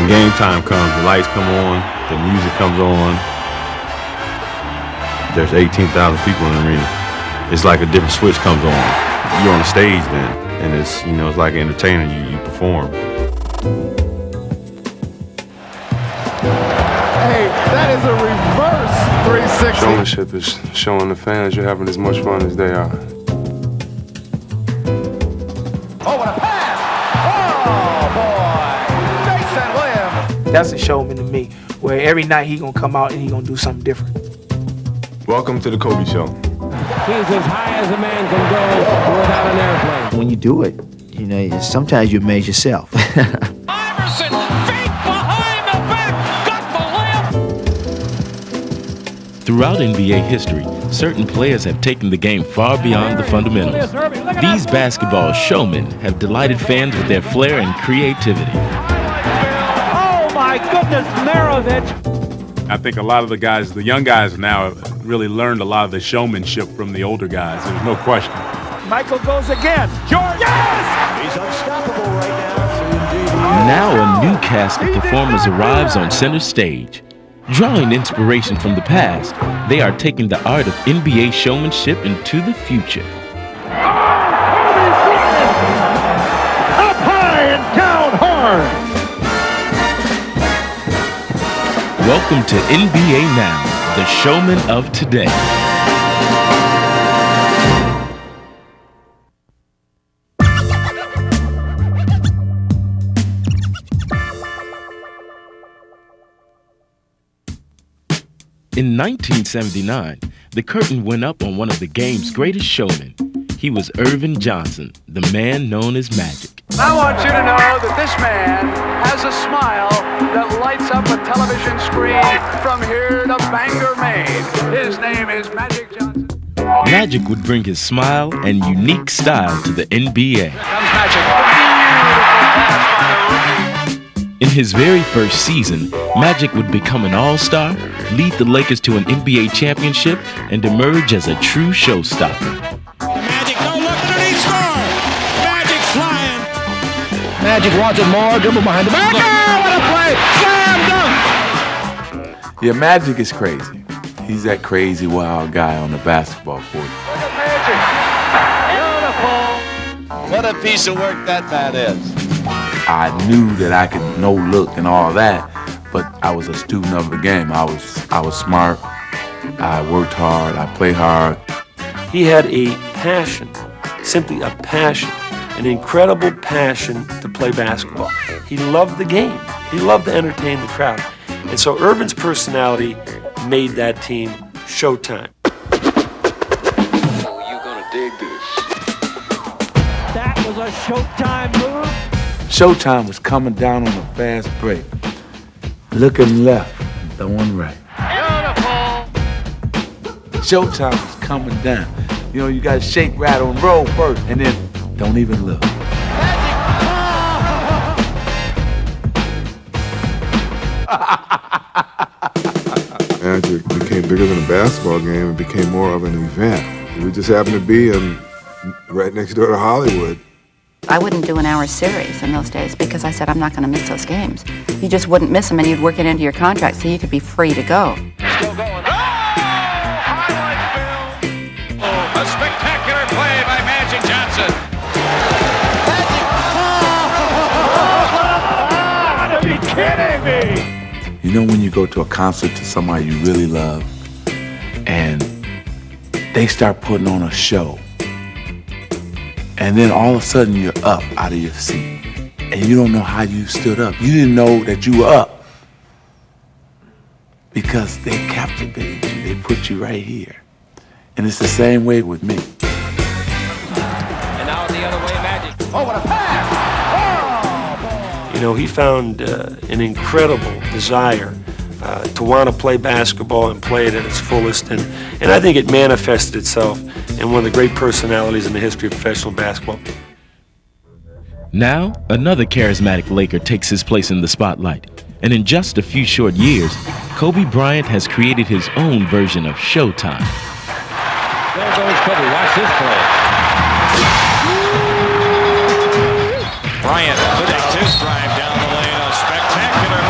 when game time comes, the lights come on, the music comes on. There's 18,000 people in the arena. It's like a different switch comes on. You're on the stage then, and it's, you know, it's like an entertainer. You perform. Hey, that is a reverse 360. Showmanship is showing the fans you're having as much fun as they are. Oh, what a pass! Oh, boy! Mason Williams. That's a showman to me, where every night he gonna come out and he gonna do something different. Welcome to the Kobe Show. He's as high as a man can go without an airplane. When you do it, you know, sometimes you amaze yourself. Iverson, feet behind the back, got the layup. Throughout NBA history, certain players have taken the game far beyond the fundamentals. These basketball showmen have delighted fans with their flair and creativity. Oh my goodness, Maravich! I think a lot of the guys, the young guys now, have really learned a lot of the showmanship from the older guys. There's no question. Michael goes again. George, yes! He's unstoppable right Now a new cast of performers arrives on center stage. Drawing inspiration from the past, they are taking the art of NBA showmanship into the future. Up high and down hard! Welcome to NBA Now, the Showmen of Today. In 1979, the curtain went up on one of the game's greatest showmen. He was Irvin Johnson, the man known as Magic. I want you to know that this man has a smile that lights up a television screen from here to Bangor, Maine. His name is Magic Johnson. Magic would bring his smile and unique style to the NBA. Here comes Magic. In his very first season, Magic would become an all-star, lead the Lakers to an NBA championship, and emerge as a true showstopper. Magic, no look underneath, score! Magic flying! Magic wants it more, dribble behind the back. Oh, what a play! Slam dunk! Yeah, Magic is crazy. He's that crazy, wild guy on the basketball court. Look at Magic. Beautiful. What a piece of work that man is. I knew that I could no look and all that, but I was a student of the game. I was smart. I worked hard. I played hard. He had a passion, simply a passion, an incredible passion to play basketball. He loved the game. He loved to entertain the crowd. And so Irvin's personality made that team Showtime. Oh, you're gonna dig this. That was a Showtime move. Showtime was coming down on a fast break. Looking left, throwing right. Beautiful. Showtime was coming down. You know, you got to shake, rattle, and roll first, and then don't even look. Magic became bigger than a basketball game and became more of an event. We just happened to be right next door to Hollywood. I wouldn't do an hour series in those days because I said I'm not going to miss those games. You just wouldn't miss them, and you'd work it into your contract so you could be free to go. Still going. Oh! Highlight film. Oh, a spectacular play by Magic Johnson. Magic! Are you kidding me? You know when you go to a concert to somebody you really love and they start putting on a show, and then all of a sudden you're up out of your seat and you don't know how you stood up. You didn't know that you were up because they captivated you. They put you right here. And it's the same way with me. And now the other way, Magic. Oh, what a pass! Oh, You know, he found an incredible desire to want to play basketball and play it at its fullest. And I think it manifested itself in one of the great personalities in the history of professional basketball. Now, another charismatic Laker takes his place in the spotlight. And in just a few short years, Kobe Bryant has created his own version of Showtime. There goes Kobe. Watch this play. Bryant putting his drive down the lane. A spectacular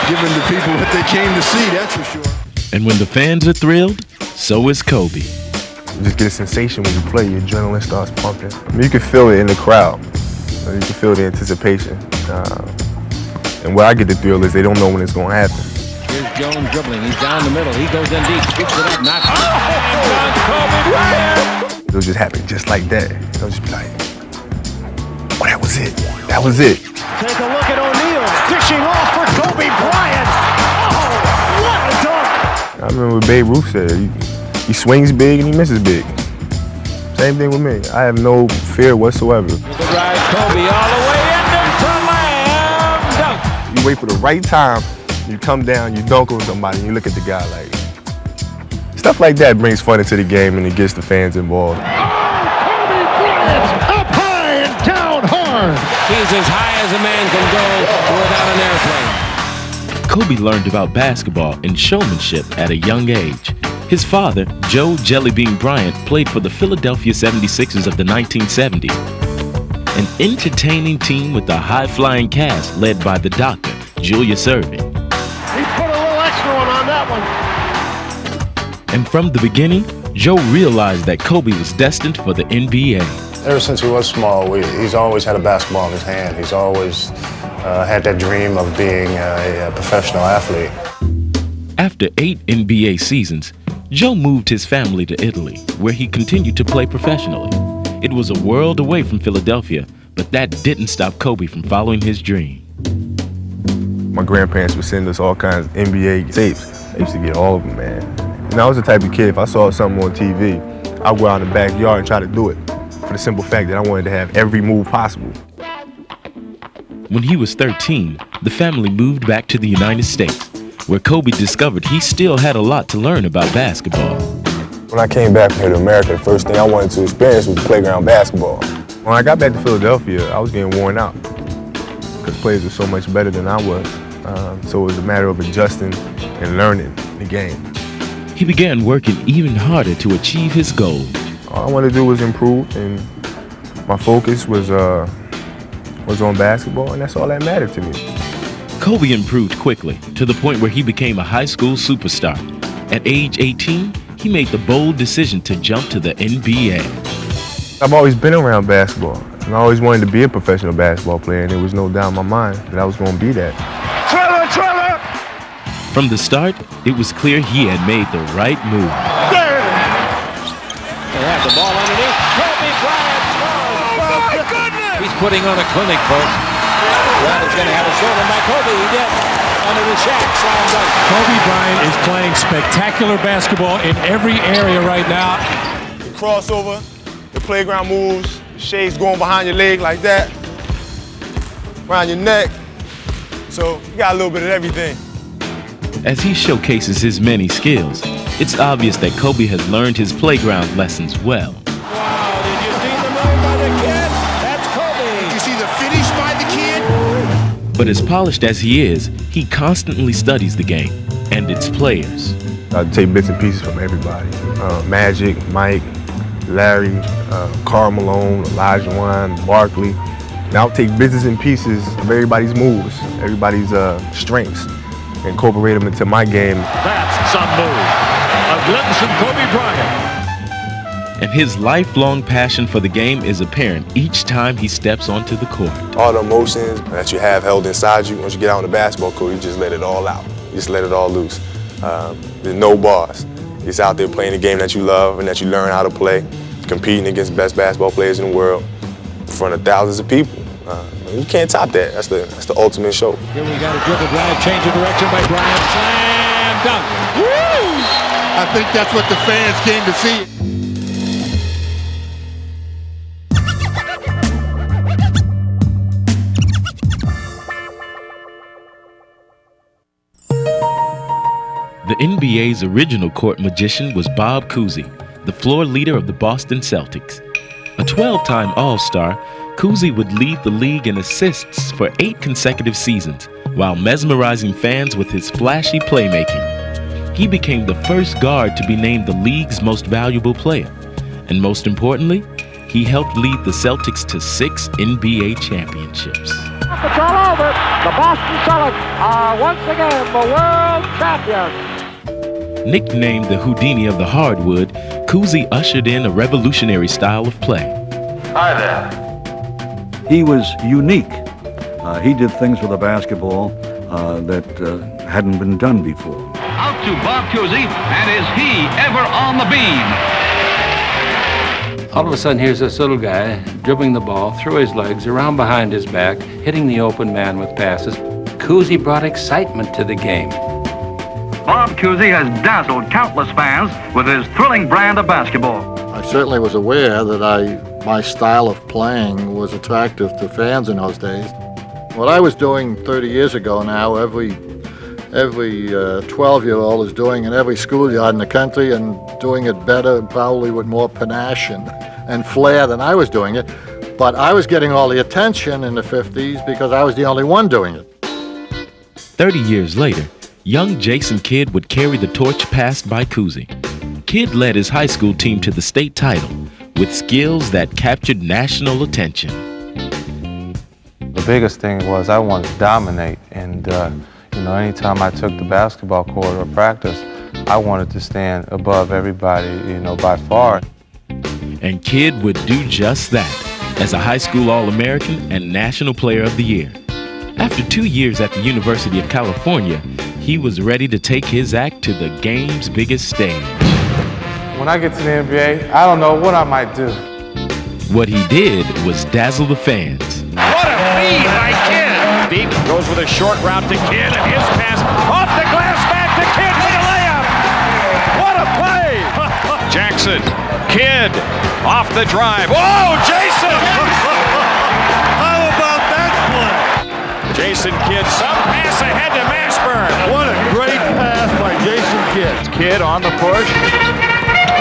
giving the people what they came to see, that's for sure. And when the fans are thrilled, so is Kobe. You just get a sensation when you play, your adrenaline starts pumping. I mean, you can feel it in the crowd. You can feel the anticipation. And where I get the thrill is they don't know when it's going to happen. Here's Jones dribbling. He's down the middle. He goes in deep, scoops it up, knocks it. Kobe Bryant! It'll just happen just like that. It'll just be like, oh, that was it. That was it. Take a look at O'Neal dishing off for Kobe Bryant. Oh, what a dunk! I remember what Babe Ruth said. He swings big and he misses big. Same thing with me. I have no fear whatsoever. The ride, Kobe all the way into slam dunk. You wait for the right time, you come down, you dunk on somebody, and you look at the guy like. Stuff like that brings fun into the game and it gets the fans involved. Kobe Bryant up high and down hard. He's as high as a man can go without an airplane. Kobe learned about basketball and showmanship at a young age. His father, Joe Jellybean Bryant, played for the Philadelphia 76ers of the 1970s. An entertaining team with a high-flying cast led by the doctor, Julius Erving. He put a little extra one on that one. And from the beginning, Joe realized that Kobe was destined for the NBA. Ever since he was small, he's always had a basketball in his hand. He's always had that dream of being a professional athlete. After 8 NBA seasons, Joe moved his family to Italy, where he continued to play professionally. It was a world away from Philadelphia, but that didn't stop Kobe from following his dream. My grandparents would send us all kinds of NBA tapes. I used to get all of them, man. And I was the type of kid, if I saw something on TV, I'd go out in the backyard and try to do it, for the simple fact that I wanted to have every move possible. When he was 13, the family moved back to the United States, where Kobe discovered he still had a lot to learn about basketball. When I came back from here to America, the first thing I wanted to experience was playground basketball. When I got back to Philadelphia, I was getting worn out because players were so much better than I was. So it was a matter of adjusting and learning the game. He began working even harder to achieve his goals. All I wanted to do was improve, and my focus was on basketball, and that's all that mattered to me. Kobe improved quickly to the point where he became a high school superstar. At age 18, he made the bold decision to jump to the NBA. I've always been around basketball, and I always wanted to be a professional basketball player, and there was no doubt in my mind that I was going to be that. Trailer! From the start, it was clear he had made the right move. They have the ball underneath. Kobe Bryant scores. Oh, my goodness! He's putting on a clinic, folks. Well, he's going to have a short one by Kobe. He did. Under the Shaq, slam dunk. Kobe Bryant is playing spectacular basketball in every area right now. The crossover, the playground moves, the shades going behind your leg like that, around your neck. So you got a little bit of everything. As he showcases his many skills, it's obvious that Kobe has learned his playground lessons well. Wow, did you see the move by the kid? That's Kobe. Did you see the finish by the kid? But as polished as he is, he constantly studies the game and its players. I take bits and pieces from everybody. Magic, Mike, Larry, Karl Malone, Elijah Wan, Barkley. And I'll take bits and pieces of everybody's moves, everybody's strengths, and incorporate them into my game. That's some move. A glimpse of Kobe Bryant. And his lifelong passion for the game is apparent each time he steps onto the court. All the emotions that you have held inside you, once you get out on the basketball court, you just let it all out. You just let it all loose. There's no bars. You're just out there playing the game that you love and that you learn how to play, competing against the best basketball players in the world in front of thousands of people. You can't top that. That's the ultimate show. Here we got a dribble drive, change of direction by Bryant. Slam dunk. Woo! I think that's what the fans came to see. The NBA's original court magician was Bob Cousy, the floor leader of the Boston Celtics. A 12-time All-Star, Cousy would lead the league in assists for 8 consecutive seasons, while mesmerizing fans with his flashy playmaking. He became the first guard to be named the league's most valuable player. And most importantly, he helped lead the Celtics to 6 NBA championships. It's all over. The Boston Celtics are once again the world champions. Nicknamed the Houdini of the hardwood, Cousy ushered in a revolutionary style of play. Hi there. He was unique. He did things with a basketball that hadn't been done before. Out to Bob Cousy, and is he ever on the beam? All of a sudden, here's this little guy dribbling the ball through his legs, around behind his back, hitting the open man with passes. Cousy brought excitement to the game. Bob Cousy has dazzled countless fans with his thrilling brand of basketball. I certainly was aware that my style of playing was attractive to fans in those days. What I was doing 30 years ago now, every 12-year-old is doing in every schoolyard in the country, and doing it better and probably with more panache and flair than I was doing it. But I was getting all the attention in the 50s because I was the only one doing it. 30 years later, young Jason Kidd would carry the torch passed by Cousy. Kidd led his high school team to the state title with skills that captured national attention. The biggest thing was I wanted to dominate, and anytime I took the basketball court or practice, I wanted to stand above everybody, by far. And Kidd would do just that as a high school All-American and National Player of the Year. After 2 years at the University of California, he was ready to take his act to the game's biggest stage. When I get to the NBA, I don't know what I might do. What he did was dazzle the fans. What a feed by Kidd! Deep goes with a short route to Kidd, and his pass off the glass back to Kidd for the layup. What a play! Jackson, Kidd, off the drive. Whoa, Jason! How about that play? Jason Kidd, some pass ahead to Mashburn. What a great pass by Jason Kidd. Kidd on the push.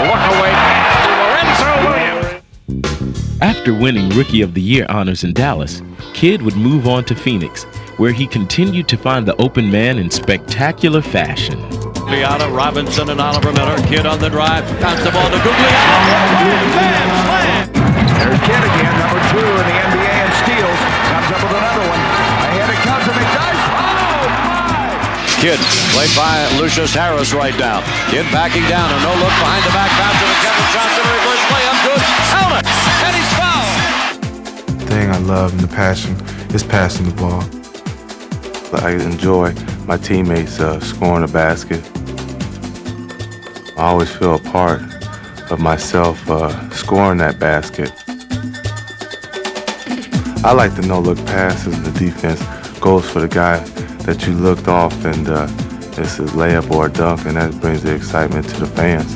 Look away pass to Lorenzo Williams. After winning Rookie of the Year honors in Dallas, Kidd would move on to Phoenix, where he continued to find the open man in spectacular fashion. Gugliotta, Robinson, and Oliver Miller. Kidd on the drive. Bounce the ball to Gugliotta. Bam, slam! There's Kidd again, number 2 in the NBA in steals. Comes up with another one. Ahead it comes, and it does. Oh, my! Kidd, played by Lucius Harris right down. Kidd backing down, a no-look behind the back. Bounce to Kevin Johnson. Reverse play up good. Helmet, and he's fouled. The thing I love and the passion is passing the ball. I enjoy my teammates scoring a basket. I always feel a part of myself scoring that basket. I like the no-look passes. The defense goes for the guy that you looked off, and it's a layup or a dunk, and that brings the excitement to the fans.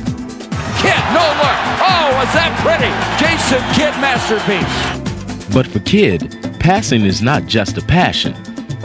Kidd, no look. Oh, was that pretty? Jason Kidd masterpiece. But for Kidd, passing is not just a passion.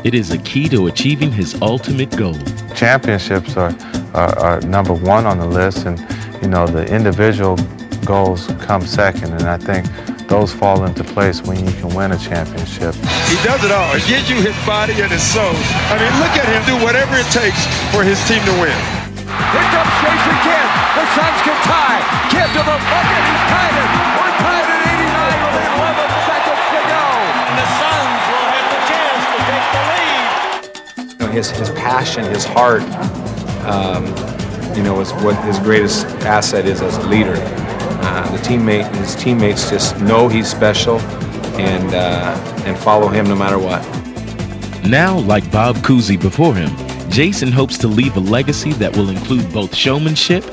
It is a key to achieving his ultimate goal. Championships are number 1 on the list, and the individual goals come second, and I think those fall into place when you can win a championship. He does it all. He gives you his body and his soul. I mean, look at him do whatever it takes for his team to win. Here comes Jason Kidd. The Suns can tie. Kidd to the bucket. He's tied it. We're tied at 89 with 11 seconds to go. And the Suns will have the chance to take the lead. His passion, his heart, is what his greatest asset is as a leader. His teammates just know he's special and follow him no matter what. Now, like Bob Cousy before him, Jason hopes to leave a legacy that will include both showmanship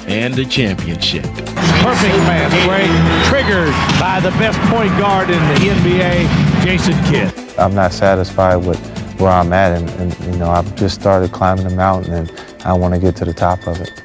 and a championship. Perfect pass break, triggered by the best point guard in the NBA, Jason Kidd. I'm not satisfied with where I'm at, and I've just started climbing the mountain, and I want to get to the top of it.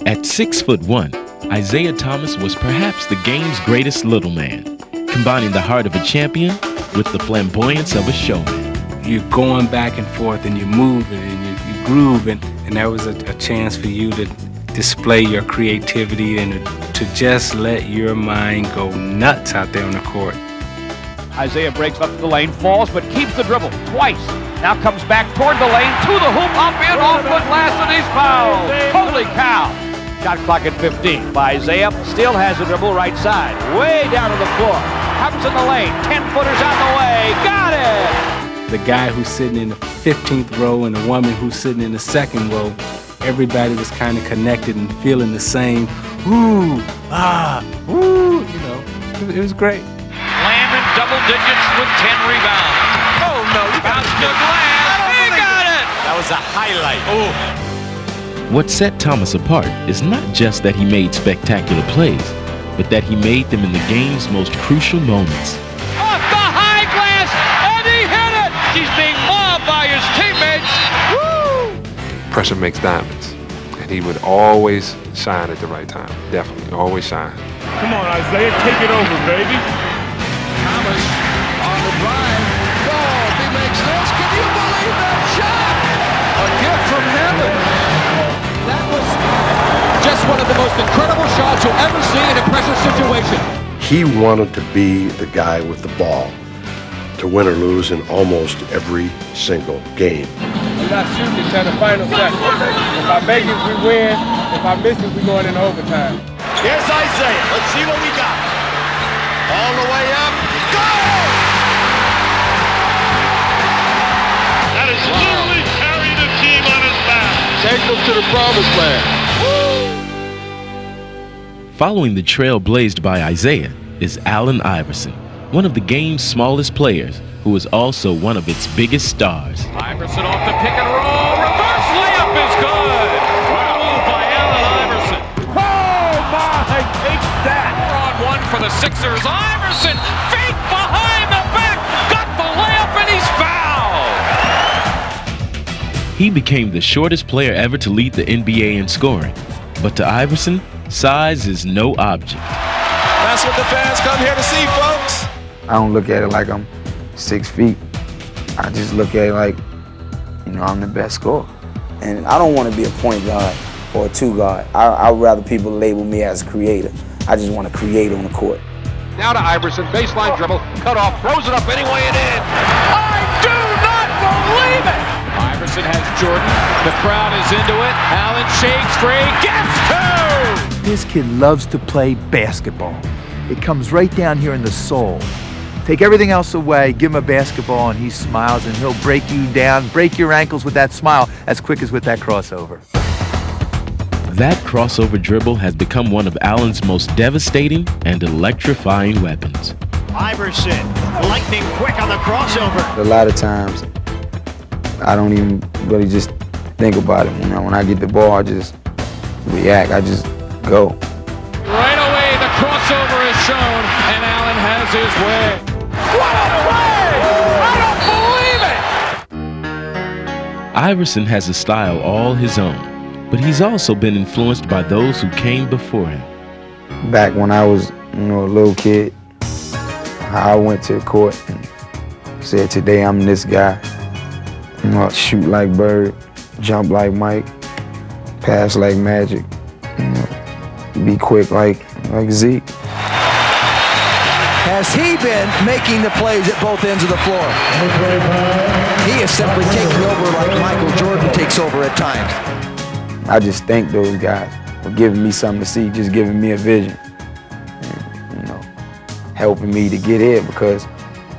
At 6'1", Isaiah Thomas was perhaps the game's greatest little man, combining the heart of a champion with the flamboyance of a showman. You're going back and forth, and you're moving, and you groove, and that was a chance for you to display your creativity and to just let your mind go nuts out there on the court. Isaiah breaks up the lane, falls, but keeps the dribble twice. Now comes back toward the lane, to the hoop, up in, off the glass, and he's fouled. Holy cow. Shot clock at 15 by Isaiah. Still has the dribble right side. Way down to the floor. Comes in the lane. 10-footers out the way. Got it! The guy who's sitting in the 15th row and the woman who's sitting in the second row, everybody was kind of connected and feeling the same. Ooh, ah, ooh, you know, it was great. Lamb in double digits with 10 rebounds. Oh, no. Bounce to glass. He got it! That was a highlight. Oh. What set Thomas apart is not just that he made spectacular plays, but that he made them in the game's most crucial moments. Off the high glass, and he hit it! He's being mobbed by his teammates. Woo! Pressure makes diamonds, and he would always shine at the right time. Definitely, always shine. Come on, Isaiah, take it over, baby. Thomas on the drive. Ball, he makes this. Can you believe that shot? A gift from heaven. That was just one of the most incredible shots you'll ever see in a pressure situation. He wanted to be the guy with the ball to win or lose in almost every single game. We're not shooting until the final second. If I make it, we win. If I miss it, we going into overtime. Here's Isaiah. Let's see what we got. All the way up. Go! That is literally carrying the team on his back. Take them to the promised land. Following the trail blazed by Isaiah is Allen Iverson, one of the game's smallest players, who is also one of its biggest stars. Iverson off the pick and roll. Reverse layup is good. Well moved by Allen Iverson. Oh, my, take that. 4-on-1 for the Sixers. Iverson, fake behind the back. Got the layup and he's fouled. He became the shortest player ever to lead the NBA in scoring. But to Iverson, size is no object. That's what the fans come here to see, folks. I don't look at it like I'm 6 feet. I just look at it like, you know, I'm the best scorer. And I don't want to be a point guard or a two guard. I'd rather people label me as a creator. I just want to create on the court. Now to Iverson, baseline dribble, cut off, throws it up anyway and in. I do not believe it! Iverson has Jordan, the crowd is into it. Allen shakes free, gets two! This kid loves to play basketball. It comes right down here in the soul. Take everything else away, give him a basketball, and he smiles, and he'll break you down, break your ankles with that smile as quick as with that crossover. That crossover dribble has become one of Allen's most devastating and electrifying weapons. Iverson, lightning quick on the crossover. A lot of times, I don't even really just think about it. You know, when I get the ball, I just react. I just go. Right away, the crossover is shown, and Allen has his way. What a play! I don't believe it! Iverson has a style all his own, but he's also been influenced by those who came before him. Back when I was, you know, a little kid, I went to the court and said, today I'm this guy. You know, shoot like Bird, jump like Mike, pass like Magic, you know, be quick like Zeke. Has he been making the plays at both ends of the floor? He is simply taking over like Michael Jordan takes over at times. I just thank those guys for giving me something to see, just giving me a vision, and, you know, helping me to get here, because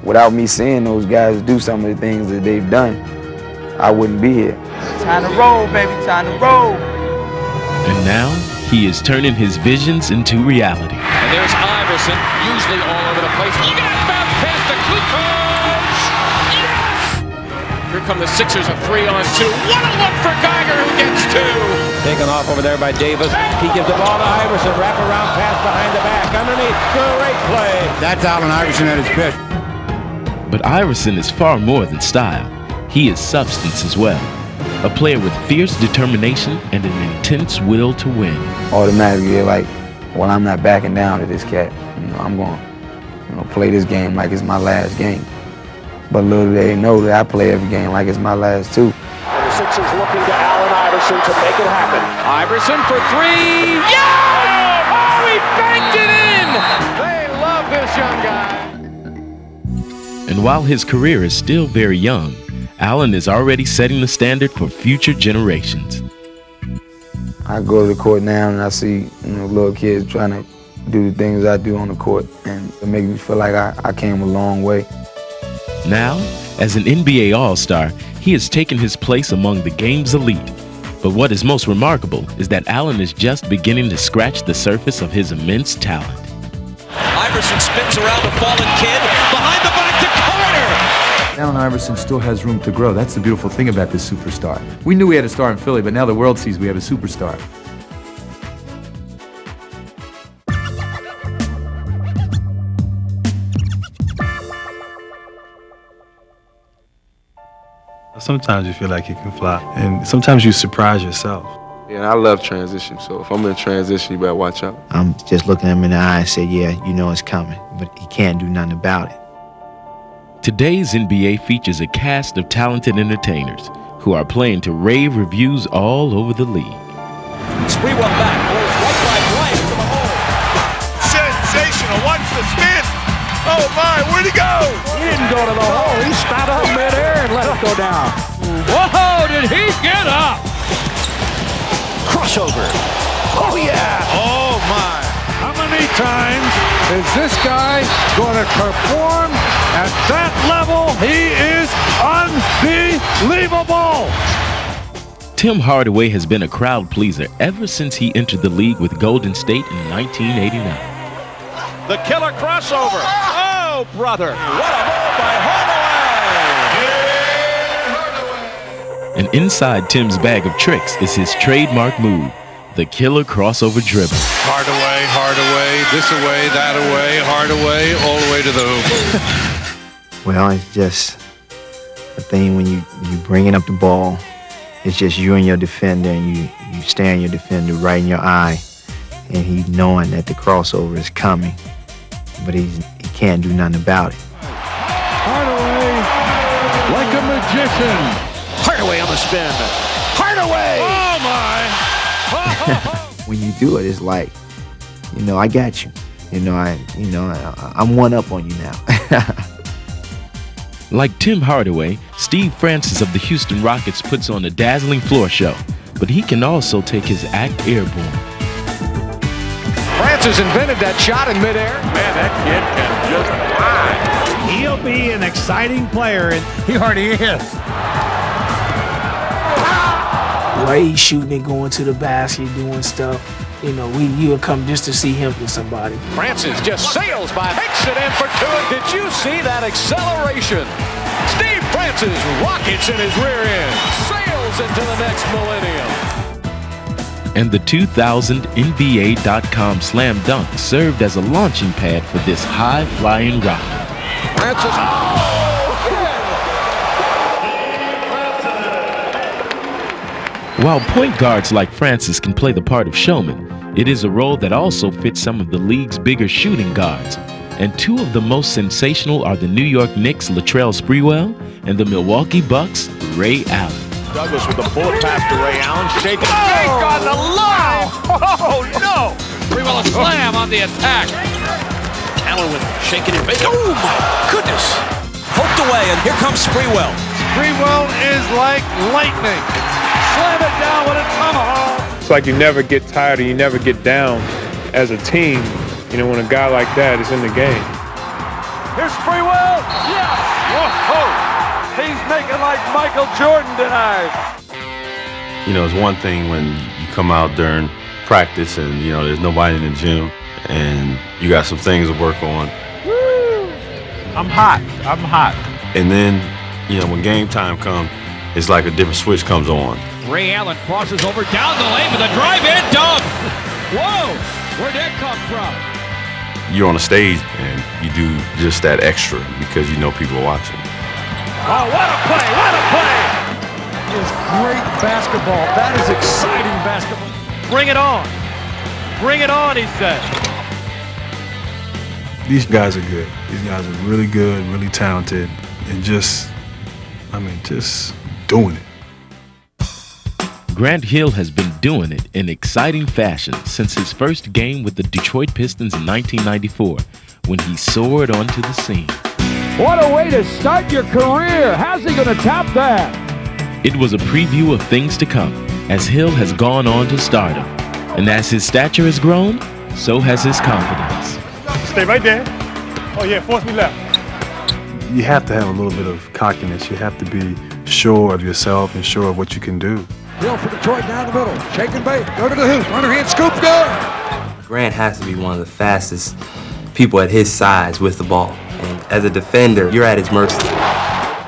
without me seeing those guys do some of the things that they've done, I wouldn't be here. Time to roll, baby, time to roll. And now, he is turning his visions into reality. And there's Iverson, usually all over the place. Look at that bounce pass to Kukoc! Yes! Here come the Sixers, a 3-on-2. What a look for Geiger, who gets two! Taken off over there by Davis. He gives the ball to Iverson. Wrap around pass behind the back. Underneath. Great play. That's Allen Iverson at his pitch. But Iverson is far more than style. He is substance as well. A player with fierce determination and an intense will to win. Automatically, like, well, I'm not backing down to this cat. You know, I'm going to, you know, play this game like it's my last game. But little do they know that I play every game like it's my last too. And the Sixers looking to Allen Iverson to make it happen. Iverson for three. Yeah! Oh, he banked it in! They love this young guy. And while his career is still very young, Allen is already setting the standard for future generations. I go to the court now and I see little kids trying to do the things I do on the court, and it makes me feel like I came a long way. Now, as an NBA All-Star, he has taken his place among the game's elite. But what is most remarkable is that Allen is just beginning to scratch the surface of his immense talent. Iverson spins around the fallen Kidd, behind the back to Carter! Allen Iverson still has room to grow. That's the beautiful thing about this superstar. We knew we had a star in Philly, but now the world sees we have a superstar. Sometimes you feel like you can fly, and sometimes you surprise yourself. And I love transition, so if I'm in transition, you better watch out. I'm just looking him in the eye and say, yeah, you know it's coming, but he can't do nothing about it. Today's NBA features a cast of talented entertainers who are playing to rave reviews all over the league. Sprewell back, goes right by Bryant to the hole. Sensational, watch the spin. Oh my, where'd he go? He didn't go to the hole, he stopped up midair and let it go down. Whoa, did he get up? Crossover. Oh yeah. Oh my. How many times is this guy going to perform at that level? He is unbelievable. Tim Hardaway has been a crowd pleaser ever since he entered the league with Golden State in 1989. The killer crossover. Oh, brother. What a move by Hardaway. And inside Tim's bag of tricks is his trademark move, the killer crossover dribble. Hardaway, this away, that away, Hardaway, all the way to the hoop. Well, it's just a thing when you bringing up the ball, it's just you and your defender, and you staring your defender right in your eye, and he knowing that the crossover is coming, but he can't do nothing about it. Hardaway, like a magician. Hardaway on the spin. Hardaway! Oh my! When you do it, it's like, I got you. I'm one up on you now. Like Tim Hardaway, Steve Francis of the Houston Rockets puts on a dazzling floor show, but he can also take his act airborne. Francis invented that shot in midair. Man, that kid can just fly. He'll be an exciting player, and he already is. The way he's shooting and going to the basket, doing stuff, you would come just to see him with somebody. Francis just sails by, takes it in for two. Did you see that acceleration? Steve Francis rockets in his rear end, sails into the next millennium. And the 2000 NBA.com slam dunk served as a launching pad for this high-flying rocket. Francis, While point guards like Francis can play the part of showman, it is a role that also fits some of the league's bigger shooting guards. And two of the most sensational are the New York Knicks' Latrell Sprewell and the Milwaukee Bucks' Ray Allen. Douglas with the bullet pass to Ray Allen, shaking. Shake on the line! Oh no! Sprewell a slam on the attack. Allen with shaking and baking. Oh my goodness! Poked away, and here comes Sprewell. Sprewell is like lightning. Slam it down with a tomahawk. It's like you never get tired and you never get down as a team, when a guy like that is in the game. Here's Sprewell. Yes! Whoa! He's making like Michael Jordan tonight. It's one thing when you come out during practice and, there's nobody in the gym and you got some things to work on. Woo! I'm hot. And then, when game time comes, it's like a different switch comes on. Ray Allen crosses over down the lane with a drive-in dunk. Whoa! Where'd that come from? You're on a stage and you do just that extra because people are watching. Oh, what a play! What a play! That is great basketball. That is exciting basketball. Bring it on. Bring it on, he said. These guys are good. These guys are really good, really talented, and just doing it. Grant Hill has been doing it in exciting fashion since his first game with the Detroit Pistons in 1994, when he soared onto the scene. What a way to start your career. How's he going to top that? It was a preview of things to come, as Hill has gone on to stardom. And as his stature has grown, so has his confidence. Stay right there. Oh yeah, force me left. You have to have a little bit of cockiness. You have to be sure of yourself and sure of what you can do. Hill for Detroit down the middle. Shake and bait. Go to the hoop. Underhand scoop. Good. Grant has to be one of the fastest people at his size with the ball. And as a defender, you're at his mercy.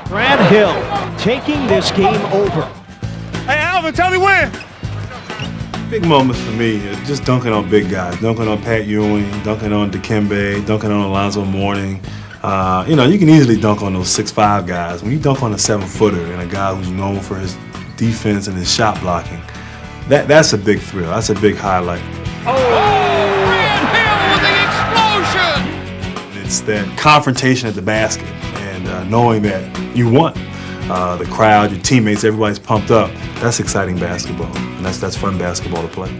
Grant Hill taking this game over. Hey, Alvin, tell me when. Big moments for me, just dunking on big guys, dunking on Pat Ewing, dunking on Dikembe, dunking on Alonzo Mourning. You can easily dunk on those 6'5" guys. When you dunk on a 7-footer and a guy who's known for his defense and his shot blocking, that's a big thrill. That's a big highlight. Grant Hill with the explosion! It's that confrontation at the basket and knowing that you won. The crowd, your teammates, everybody's pumped up. That's exciting basketball, and that's fun basketball to play.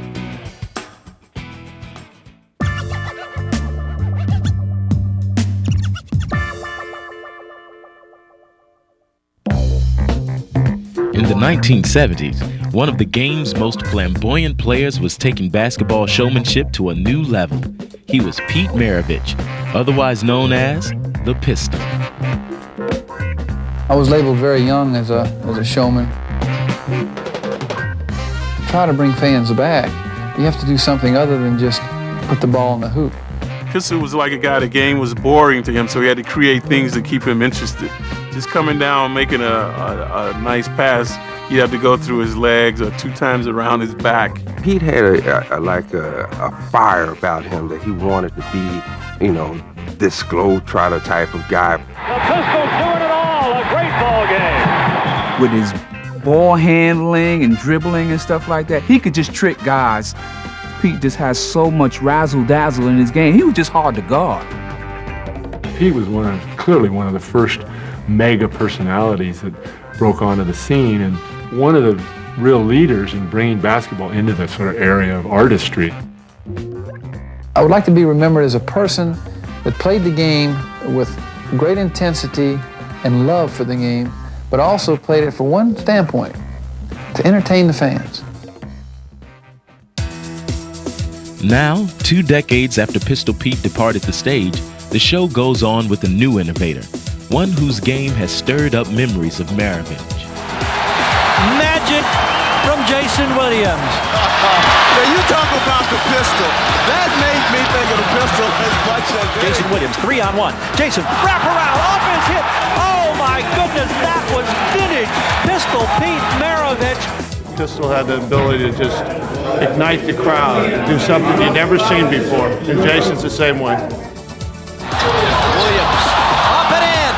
In the 1970s, one of the game's most flamboyant players was taking basketball showmanship to a new level. He was Pete Maravich, otherwise known as the Pistol. I was labeled very young as a showman. To try to bring fans back, you have to do something other than just put the ball in the hoop. Pistol was like a guy, the game was boring to him, so he had to create things to keep him interested. Just coming down, making a nice pass, he'd have to go through his legs or 2 times around his back. Pete had a fire about him that he wanted to be, this globetrotter type of guy. The Pistol's doing it all. A great ball game. With his ball handling and dribbling and stuff like that, he could just trick guys. Pete just has so much razzle-dazzle in his game. He was just hard to guard. Pete was clearly one of the first mega personalities that broke onto the scene, and one of the real leaders in bringing basketball into the sort of area of artistry. I would like to be remembered as a person that played the game with great intensity and love for the game, but also played it for one standpoint, to entertain the fans. Now, 2 decades after Pistol Pete departed the stage, the show goes on with a new innovator, one whose game has stirred up memories of Maravich. Magic from Jason Williams. Now you talk about the Pistol. That made me think of the Pistol as much as Jason Williams, 3-on-1. Jason, wrap around, off his hip. Oh my goodness, that was vintage Pistol Pete Maravich. Pistol had the ability to just ignite the crowd, do something you've never seen before, and Jason's the same way. Williams, up and in.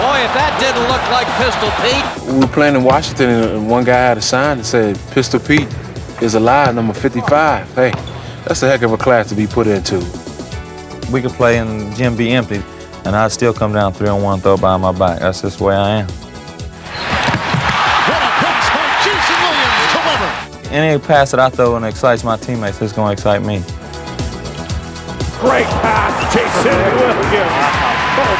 Boy, if that didn't look like Pistol Pete. We were playing in Washington, and one guy had a sign that said, Pistol Pete is alive, number 55. Hey, that's a heck of a class to be put into. We could play and the gym be empty, and I'd still come down 3-on-1, throw it behind my back. That's just the way I am. Any pass that I throw and excites my teammates, it's going to excite me. Great pass, Jason Williams. Oh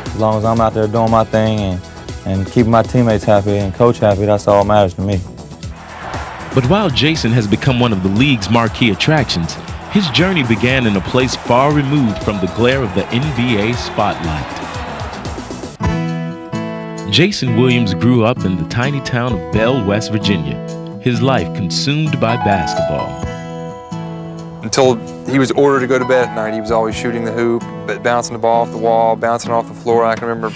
As long as I'm out there doing my thing and keeping my teammates happy and coach happy, that's all that matters to me. But while Jason has become one of the league's marquee attractions, his journey began in a place far removed from the glare of the NBA spotlight. Jason Williams grew up in the tiny town of Bell, West Virginia, his life consumed by basketball. Until he was ordered to go to bed at night, he was always shooting the hoop, bouncing the ball off the wall, bouncing off the floor. I can remember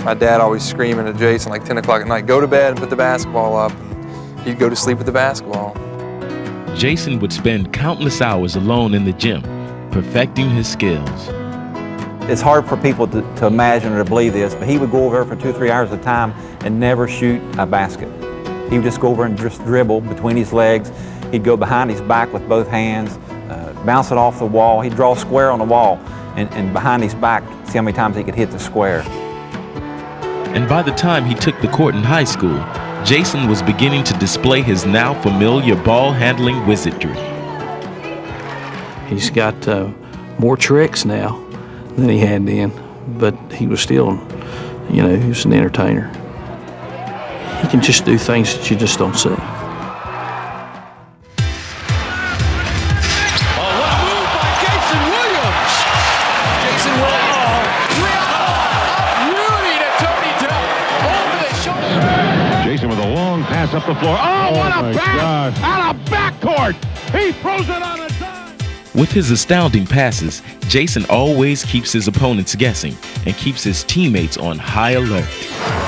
my dad always screaming at Jason like 10 o'clock at night, go to bed and put the basketball up. And he'd go to sleep with the basketball. Jason would spend countless hours alone in the gym, perfecting his skills. It's hard for people to imagine or to believe this, but he would go over there for 2 or 3 hours at a time and never shoot a basket. He would just go over and just dribble between his legs. He'd go behind his back with both hands, bounce it off the wall. He'd draw a square on the wall and behind his back, see how many times he could hit the square. And by the time he took the court in high school, Jason was beginning to display his now familiar ball-handling wizardry. He's got more tricks now. than he had then, but he was still, he was an entertainer. He can just do things that you just don't see. Up the floor. Oh, what a pass! Out of backcourt! He throws it on a dime! With his astounding passes, Jason always keeps his opponents guessing and keeps his teammates on high alert.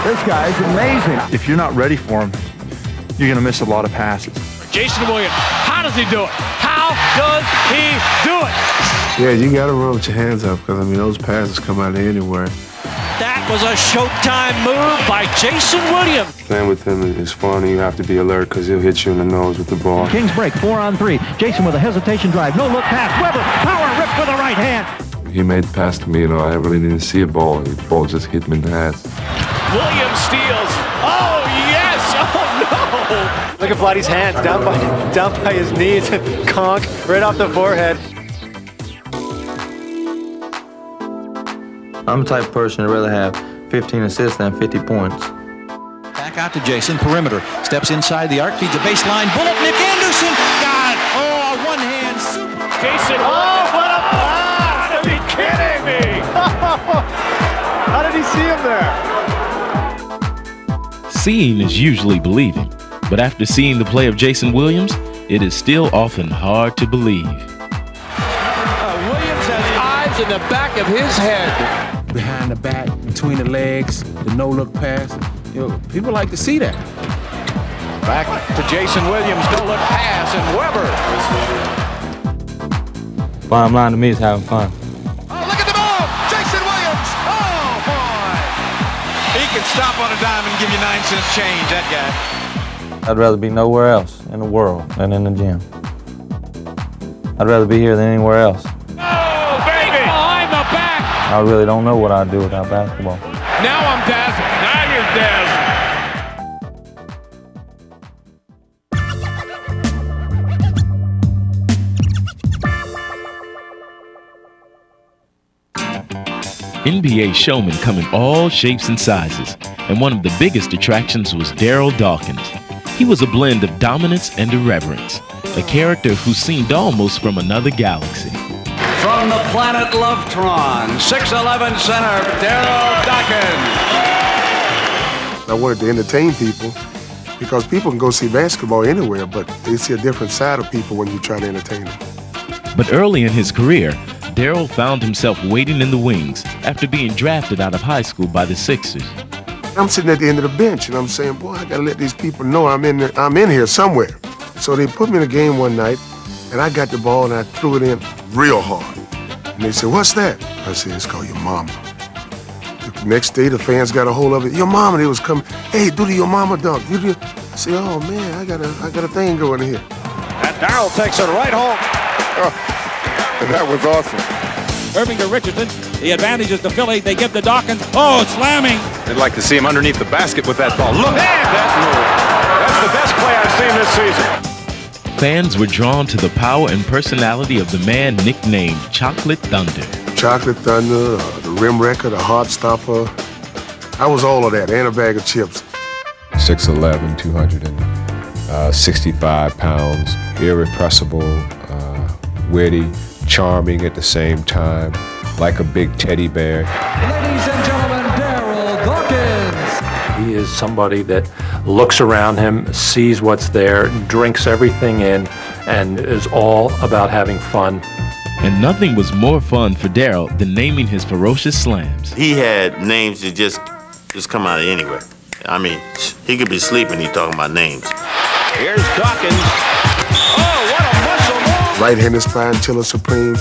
This guy is amazing. If you're not ready for him, you're going to miss a lot of passes. Jason Williams, how does he do it? How does he do it? Yeah, you got to roll with your hands up because, those passes come out of anywhere. That was a showtime move by Jason Williams. Playing with him is fun, and you have to be alert because he'll hit you in the nose with the ball. Kings break, 4-on-3. Jason with a hesitation drive, no look pass. Weber, power rip with the right hand. He made the pass to me, I really didn't see a ball. The ball just hit me in the ass. Williams steals. Oh, yes! Oh, no! Look at Vladdy's hands down by his knees. Conk right off the forehead. I'm the type of person who'd rather have 15 assists than 50 points. Back out to Jason, perimeter. Steps inside the arc, feeds a baseline. Bullet, Nick Anderson. God, a one-hand super. Jason, what a pass! Are you kidding me? How did he see him there? Seeing is usually believing, but after seeing the play of Jason Williams, it is still often hard to believe. Williams has eyes in the back of his head. Behind the back, between the legs, the no-look pass. People like to see that. Back to Jason Williams, no-look pass, and Weber. Bottom line to me is having fun. Oh, look at the ball! Jason Williams! Oh, boy! He can stop on a dime and give you 9 cents change, that guy. I'd rather be nowhere else in the world than in the gym. I'd rather be here than anywhere else. Oh, baby! Behind the back! I really don't know what I'd do without basketball. Now I'm dazzled. Now you're dazzled. NBA showmen come in all shapes and sizes, and one of the biggest attractions was Daryl Dawkins. He was a blend of dominance and irreverence, a character who seemed almost from another galaxy. From the planet Lovetron, 6'11" center, Daryl Dawkins. I wanted to entertain people because people can go see basketball anywhere, but they see a different side of people when you try to entertain them. But early in his career, Daryl found himself waiting in the wings after being drafted out of high school by the Sixers. I'm sitting at the end of the bench, and I'm saying, boy, I gotta let these people know I'm in here somewhere. So they put me in a game one night, and I got the ball, and I threw it in real hard. And they said, what's that? I said, it's called your mama. The next day, the fans got a hold of it. Your mama, they was coming, hey, do the your mama dunk. I said, oh, man, I got a thing going here. And Darryl takes it right home. That was awesome. Irving to Richardson. The advantage is to Philly. They give to Dawkins. Oh, slamming. I'd like to see him underneath the basket with that ball. Look at that move. That's the best play I've seen this season. Fans were drawn to the power and personality of the man nicknamed Chocolate Thunder. Chocolate Thunder, the rim wrecker, the heart stopper. I was all of that, and a bag of chips. 6'11", 265 pounds, irrepressible, witty, charming at the same time, like a big teddy bear. Ladies and gentlemen, Daryl Dawkins. He is somebody that looks around him, sees what's there, drinks everything in, and is all about having fun. And nothing was more fun for Daryl than naming his ferocious slams. He had names that just come out of anywhere. I mean, he could be sleeping, he's talking about names. Here's Dawkins. Oh, what a muscle move. Right-handed spine, Tiller Supreme.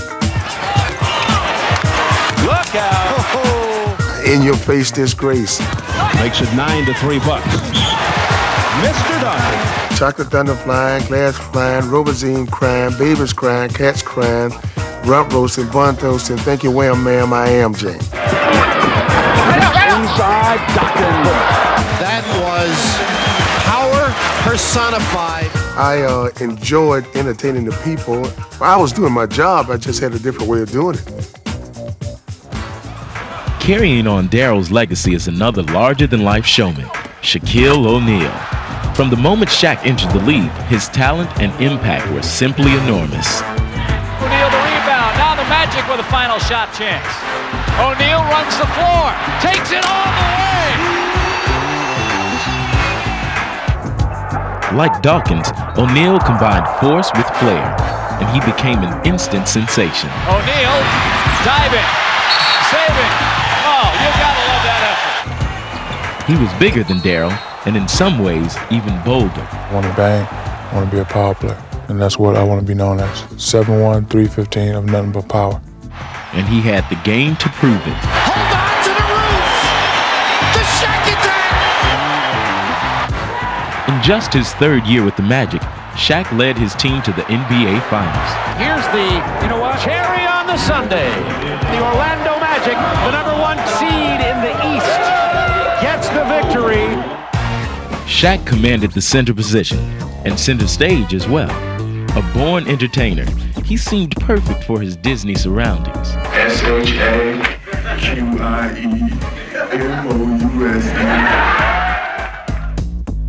Look out. In your face disgrace. Makes it 9-3 Bucks. Mr. Dawkins. Chocolate Thunder flying, glass flying, Robazine crying, babies crying, cats crying, rump roasting, bun toasting, thank you, wham, ma'am, I am Jane. Inside Dawkins. That was power personified. I enjoyed entertaining the people. I was doing my job, I just had a different way of doing it. Carrying on Daryl's legacy is another larger-than-life showman, Shaquille O'Neal. From the moment Shaq entered the league, his talent and impact were simply enormous. O'Neal the rebound. Now the Magic with a final shot chance. O'Neal runs the floor. Takes it all the way. Like Dawkins, O'Neal combined force with flair, and he became an instant sensation. O'Neal diving. Saving. Oh, you gotta love that effort. He was bigger than Daryl, and in some ways, even bolder. I want to bang, I want to be a power player, and that's what I want to be known as. 7'1", 315 of nothing but power. And he had the game to prove it. Hold on to the roof! The Shaq attack! In just his third year with the Magic, Shaq led his team to the NBA Finals. Here's the, cherry on the sundae. The Orlando Magic, the #1 seed in the East, gets the victory. Shaq commanded the center position and center stage as well. A born entertainer, he seemed perfect for his Disney surroundings. SHAQUIEMOUSE.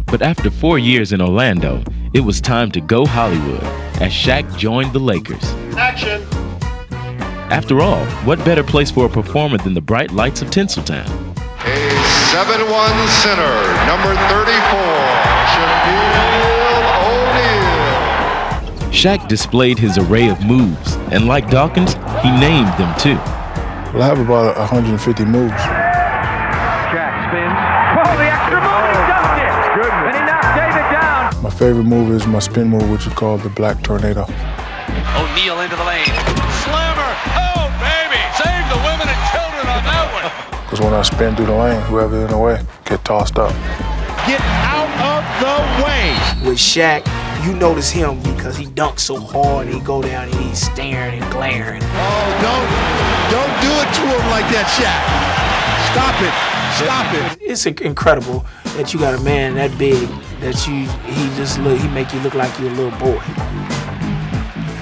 But after 4 years in Orlando, it was time to go Hollywood as Shaq joined the Lakers. Action! After all, what better place for a performer than the bright lights of Tinseltown? A 7'1" center, number 34, Shaquille O'Neal. Shaq displayed his array of moves, and like Dawkins, he named them too. Well, I have about 150 moves. Shaq spins. Oh, the extra move, he dunked it! Goodness. And he knocked David down. My favorite move is my spin move, which is called the Black Tornado. O'Neal into the lane. Slammer! Oh, baby! Save the women and children on that one. Because when I spin through the lane, whoever's in the way get tossed up. Get out of the way! With Shaq, you notice him because he dunks so hard and he go down and he's staring and glaring. Oh, don't do it to him like that, Shaq. Stop it. It's incredible that you got a man that big that he make you look like you're a little boy.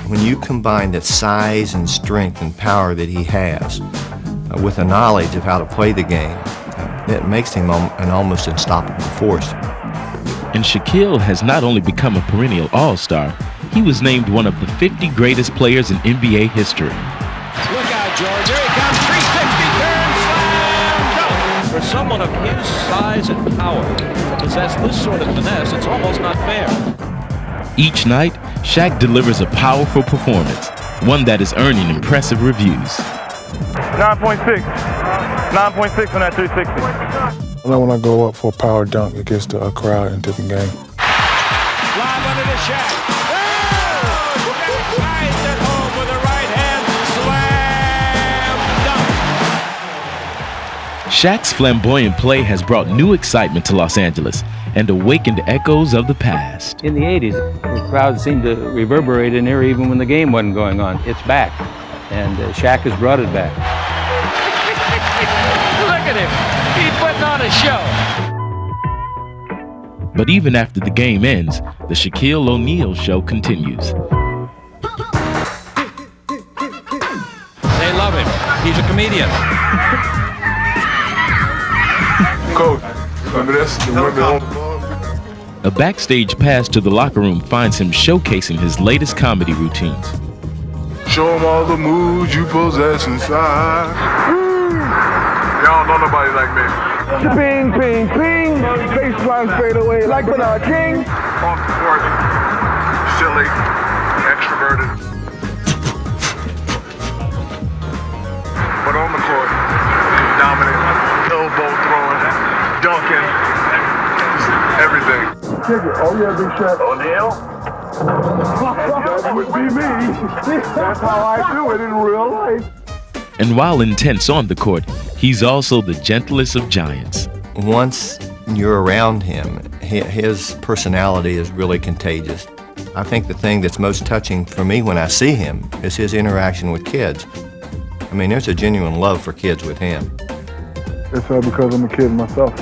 When you combine the size and strength and power that he has with a knowledge of how to play the game, it makes him an almost unstoppable force. And Shaquille has not only become a perennial all-star, he was named one of the 50 greatest players in NBA history. Look out, George. Here he comes. 360 turn slam dunk. For someone of his size and power to possess this sort of finesse, it's almost not fair. Each night, Shaq delivers a powerful performance, one that is earning impressive reviews. 9.6 on that 360. I know when I go up for a power dunk, it gets a crowd in a different game. Live under the Shaq. Oh! Right at home with a right hand slam dunk. Shaq's flamboyant play has brought new excitement to Los Angeles and awakened echoes of the past. In the 80s, the crowd seemed to reverberate in there even when the game wasn't going on. It's back, and Shaq has brought it back. Look at him. He's putting on a show. But even after the game ends, the Shaquille O'Neal show continues. They love him. He's a comedian. Coach, remember this? A backstage pass to the locker room finds him showcasing his latest comedy routines. Show them all the moves you possess inside. Y'all don't know nobody like me. Ping, ping, ping. Baseline fade away like Bernard King. Off the court, silly, extroverted. But on the court, dominant, elbow throwing, dunking, just everything. Oh yeah, Big Shaq. O'Neal? That would be me. That's how I do it in real life. And while intense on the court, he's also the gentlest of giants. Once you're around him, his personality is really contagious. I think the thing that's most touching for me when I see him is his interaction with kids. I mean, there's a genuine love for kids with him. It's because I'm a kid myself.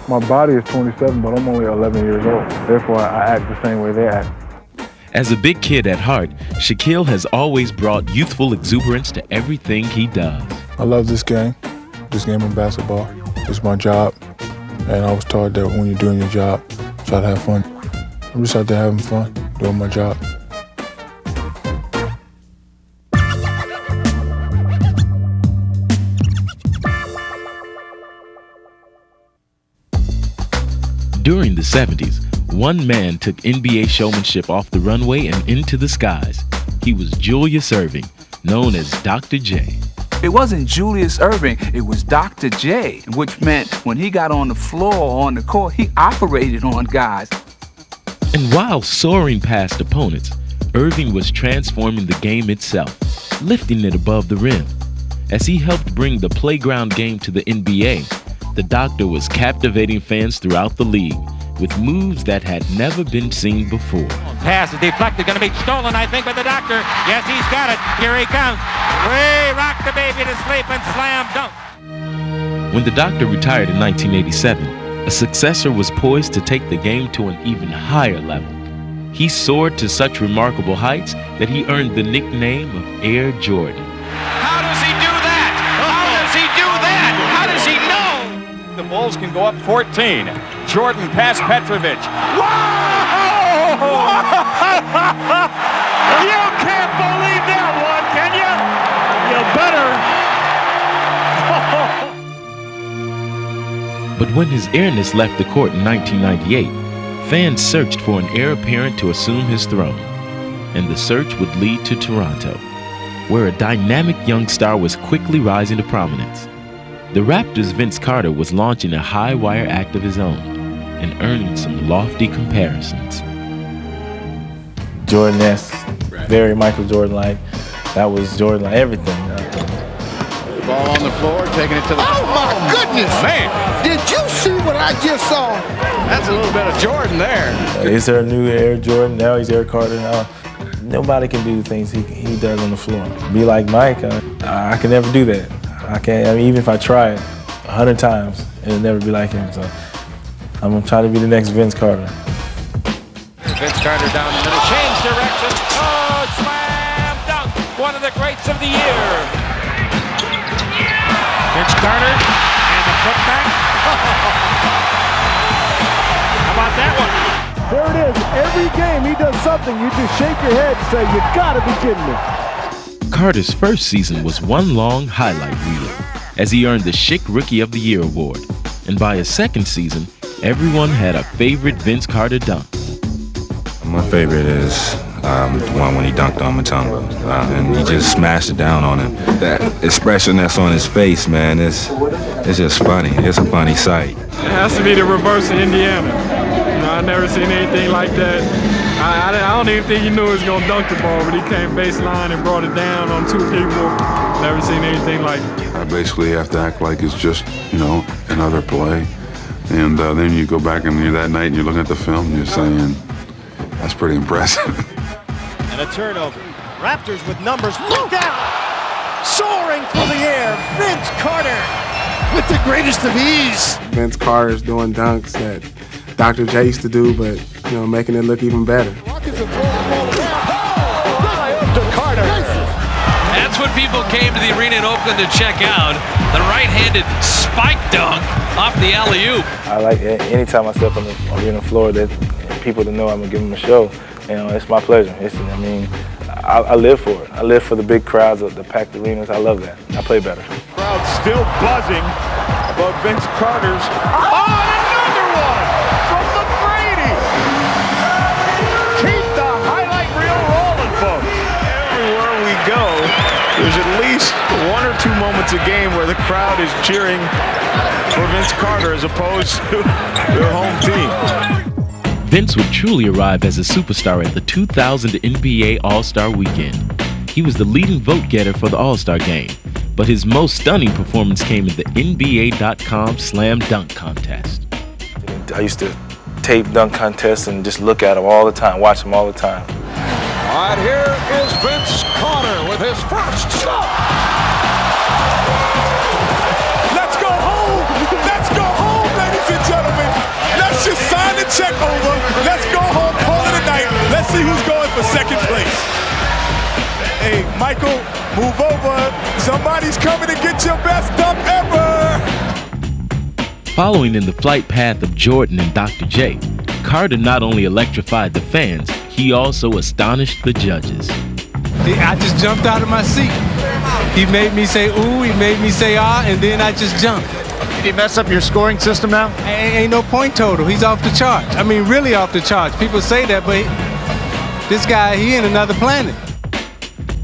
My body is 27, but I'm only 11 years old. Therefore, I act the same way they act. As a big kid at heart, Shaquille has always brought youthful exuberance to everything he does. I love this game. this game of basketball. It's my job, and I was taught that when you're doing your job, try to have fun. I'm just out there having fun, doing my job. During the 70s, one man took NBA showmanship off the runway and into the skies. He was Julius Erving, known as Dr. J. It wasn't Julius Erving, it was Dr. J, which meant when he got on the floor or on the court, he operated on guys. And while soaring past opponents, Erving was transforming the game itself, lifting it above the rim. As he helped bring the playground game to the NBA, the Doctor was captivating fans throughout the league with moves that had never been seen before. Pass is deflected, going to be stolen, I think, by the Doctor. Yes, he's got it. Here he comes. Way rock the baby to sleep and slam dunk. When the Doctor retired in 1987, a successor was poised to take the game to an even higher level. He soared to such remarkable heights that he earned the nickname of Air Jordan. How does he do that? How does he do that? How does he know? The Bulls can go up 14. Jordan past Petrovic. Whoa! You can't believe that one, can you? You better. But when his airness left the court in 1998, fans searched for an heir apparent to assume his throne. And the search would lead to Toronto, where a dynamic young star was quickly rising to prominence. The Raptors' Vince Carter was launching a high-wire act of his own and earning some lofty comparisons. Jordan-esque, very Michael Jordan-like. That was Jordan-like, everything. Ball on the floor, taking it to the... Oh, my goodness! Man! Did you see what I just saw? That's a little bit of Jordan there. Is there a new Air Jordan? Now he's Air Carter. Now, nobody can do the things he does on the floor. Be like Mike, I can never do that. I can't, I mean, even if I try it 100 times, it'll never be like him. So I'm gonna try to be the next Vince Carter. Vince Carter down the middle, change direction. Oh, slam dunk! One of the greats of the year. Vince Carter and the putback. How about that one? There it is. Every game he does something, you just shake your head and say, you gotta be kidding me. Carter's first season was one long highlight reel, as he earned the Schick Rookie of the Year award. And by his second season, everyone had a favorite Vince Carter dunk. My favorite is the one when he dunked on Mutombo, and he just smashed it down on him. That expression that's on his face, man, it's just funny. It's a funny sight. It has to be the reverse of Indiana. I've never seen anything like that. I don't even think he knew he was going to dunk the ball, but he came baseline and brought it down on two people. Never seen anything like it. I basically have to act like it's just, another play. And then you go back and you're that night and you're looking at the film and you're saying, that's pretty impressive. And a turnover. Raptors with numbers. Look out! Soaring through the air, Vince Carter with the greatest of ease. Vince Carter's doing dunks that Dr. J used to do, but making it look even better. That's what people came to the arena in Oakland to check out. The right-handed spike dunk off the alley-oop. I like anytime I step on the arena floor that people to know I'm gonna give them a show. It's my pleasure. I live for it. I live for the big crowds, the packed arenas. I love that. I play better. Crowd still buzzing about Vince Carter's. Oh, and another one from McGrady. Keep the highlight reel rolling, folks. Everywhere we go, there's at least one or two moments a game where the crowd is cheering for Vince Carter as opposed to their home team. Vince would truly arrive as a superstar at the 2000 NBA All-Star Weekend. He was the leading vote-getter for the All-Star Game, but his most stunning performance came in the NBA.com Slam Dunk Contest. I used to tape dunk contests and just look at them all the time, watch them all the time. All right, here is Vince Carter with his first shot. Let's go home! Let's go home, ladies and gentlemen! Let's just sign the check over. Let's go home, call it a night. Let's see who's going for second place. Hey, Michael, Move over. Somebody's coming to get your best dunk ever. Following in the flight path of Jordan and Dr. J, Carter not only electrified the fans, he also astonished the judges. I just jumped out of my seat. He made me say ooh, he made me say ah, and then I just jumped. Did he mess up your scoring system now? Ain't no point total. He's off the charts. I mean, really off the charts. People say that, but this guy, he in another planet.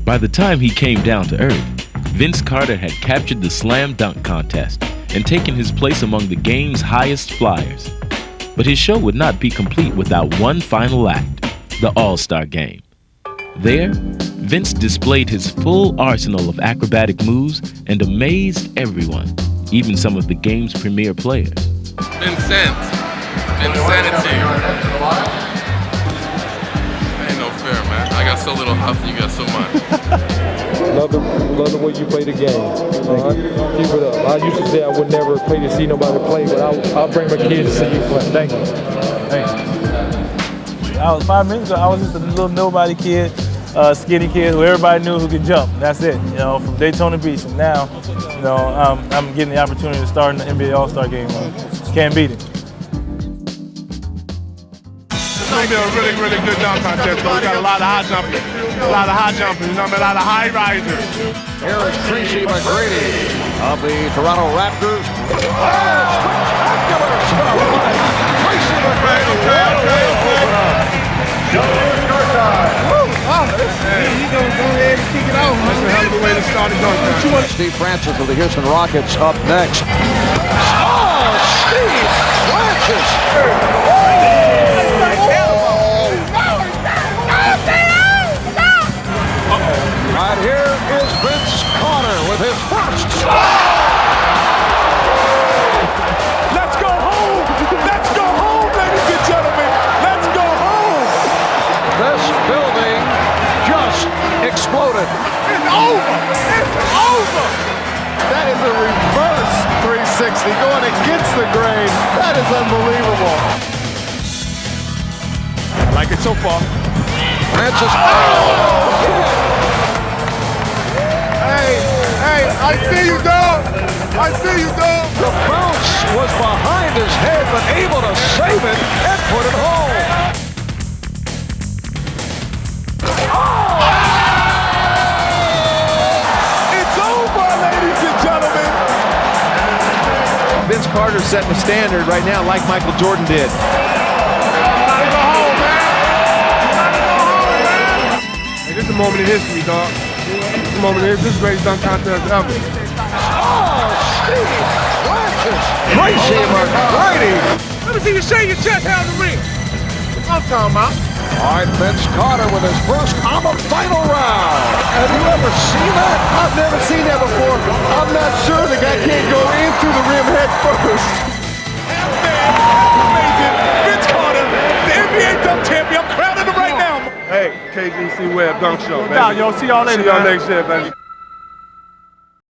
By the time he came down to earth, Vince Carter had captured the slam dunk contest and taken his place among the game's highest flyers. But his show would not be complete without one final act, the All-Star Game. There, Vince displayed his full arsenal of acrobatic moves and amazed everyone, even some of the game's premier players. Insanity. Ain't no fair, man. I got so little house and you got so much. Love the way you play the game. Keep it up. I used to say I would never pay to see nobody play, but I'll bring my kids to see you play. Thank you. Thanks. I was 5 minutes ago, I was just a little nobody kid, skinny kid who everybody knew who could jump. That's it, you know, from Daytona Beach. And now, you know, I'm getting the opportunity to start in the NBA All-Star Game. Can't beat it. It's going to be a really, really good dunk contest. We got a lot of high jumpers, you know, a lot of high risers. Here is Tracy McGrady of the Toronto Raptors. Spectacular stuff by Tracy McGrady. He's going to go ahead and kick it off. That's a hell of a way to start a dunk contest. Steve Francis of the Houston Rockets up next. Oh, Steve Francis! Right here is Vince Carter with his first shot. Let's go home. Let's go home, ladies and gentlemen. Let's go home. This building just exploded. It's over. It's over. That is a reverse 360 going against the grain. That is unbelievable. I like it so far. Francis. Hey, I see you, dog. I see you, dog. The bounce was behind his head, but able to save it and put it home. It's over, ladies and gentlemen. Vince Carter setting the standard right now like Michael Jordan did. Hey, this is a moment in history, dog. This is a moment in history. This is the greatest dunk contest ever. Oh, Steve Francis. Tracy McGrady. Let me see you shake your chest out the ring. I'm talking about. All right, Vince Carter with his first on the final round. Have you ever seen that? I've never seen that before. I'm not sure the guy can't go in through the rim head first. Amazing. Vince Carter, the NBA dunk champion. I'm crowning him right now. Hey, KGC Web Dunk Show, baby. Yo, see y'all later. See y'all next year, baby.